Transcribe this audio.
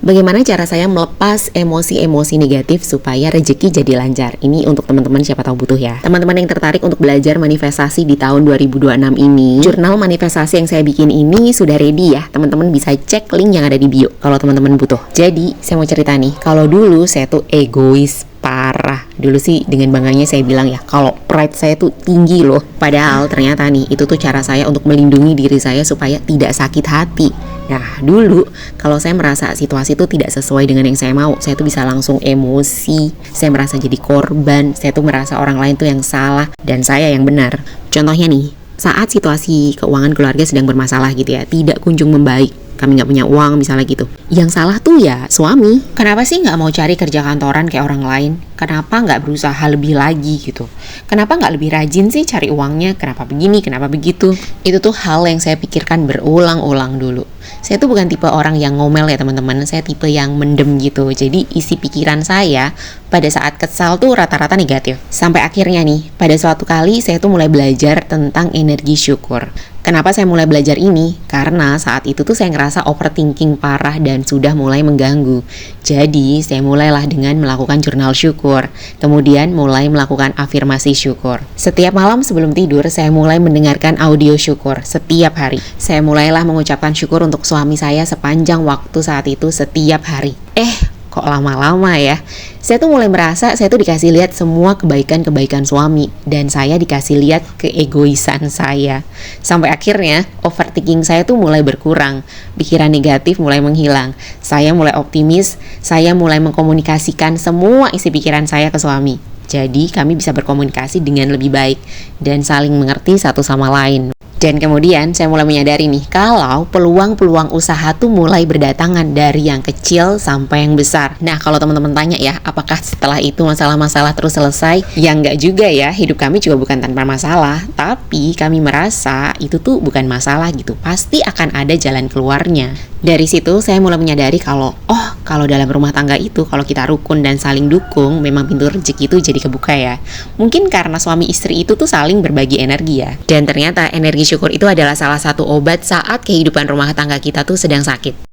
Bagaimana cara saya melepas emosi-emosi negatif supaya rezeki jadi lancar? Ini untuk teman-teman siapa tahu butuh ya. Teman-teman yang tertarik untuk belajar manifestasi di tahun 2026 ini, jurnal manifestasi yang saya bikin ini sudah ready ya. Teman-teman bisa cek link yang ada di bio kalau teman-teman butuh. Jadi, saya mau cerita nih, kalau dulu saya tuh egois parah. Dulu sih dengan bangganya saya bilang ya, kalau pride saya tuh tinggi loh. Padahal ternyata nih, itu tuh cara saya untuk melindungi diri saya supaya tidak sakit hati. Nah, dulu kalau saya merasa situasi itu tidak sesuai dengan yang saya mau, saya tuh bisa langsung emosi. Saya merasa jadi korban, saya tuh merasa orang lain tuh yang salah dan saya yang benar. Contohnya nih, saat situasi keuangan keluarga sedang bermasalah gitu ya, tidak kunjung membaik, kami nggak punya uang misalnya gitu, yang salah tuh ya suami. Kenapa sih nggak mau cari kerja kantoran kayak orang lain? Kenapa nggak berusaha lebih lagi gitu? Kenapa nggak lebih rajin sih cari uangnya? Kenapa begini, kenapa begitu? Itu tuh hal yang saya pikirkan berulang-ulang dulu. Saya tuh bukan tipe orang yang ngomel ya teman-teman, saya tipe yang mendem gitu. Jadi isi pikiran saya pada saat kesal tuh rata-rata negatif. Sampai akhirnya nih, pada suatu kali saya tuh mulai belajar tentang energi syukur. Kenapa saya mulai belajar ini? Karena saat itu tuh saya ngerasa overthinking parah dan sudah mulai mengganggu. Jadi saya mulailah dengan melakukan jurnal syukur. Kemudian mulai melakukan afirmasi syukur. Setiap malam sebelum tidur saya mulai mendengarkan audio syukur setiap hari. Saya mulailah mengucapkan syukur untuk suami saya sepanjang waktu saat itu setiap hari. Kok lama-lama ya? Saya tuh mulai merasa saya tuh dikasih lihat semua kebaikan-kebaikan suami dan saya dikasih lihat keegoisan saya. Sampai akhirnya overthinking saya tuh mulai berkurang, pikiran negatif mulai menghilang. Saya mulai optimis, saya mulai mengkomunikasikan semua isi pikiran saya ke suami. Jadi kami bisa berkomunikasi dengan lebih baik dan saling mengerti satu sama lain. Dan kemudian saya mulai menyadari nih, kalau peluang-peluang usaha tuh mulai berdatangan dari yang kecil sampai yang besar. Nah, kalau teman-teman tanya ya, apakah setelah itu masalah-masalah terus selesai? Ya enggak juga ya, hidup kami juga bukan tanpa masalah. Tapi kami merasa itu tuh bukan masalah gitu, pasti akan ada jalan keluarnya. Dari situ saya mulai menyadari kalau, kalau dalam rumah tangga itu, kalau kita rukun dan saling dukung, memang pintu rezeki itu jadi kebuka ya. Mungkin karena suami istri itu tuh saling berbagi energi ya. Dan ternyata energi syukur itu adalah salah satu obat saat kehidupan rumah tangga kita tuh sedang sakit.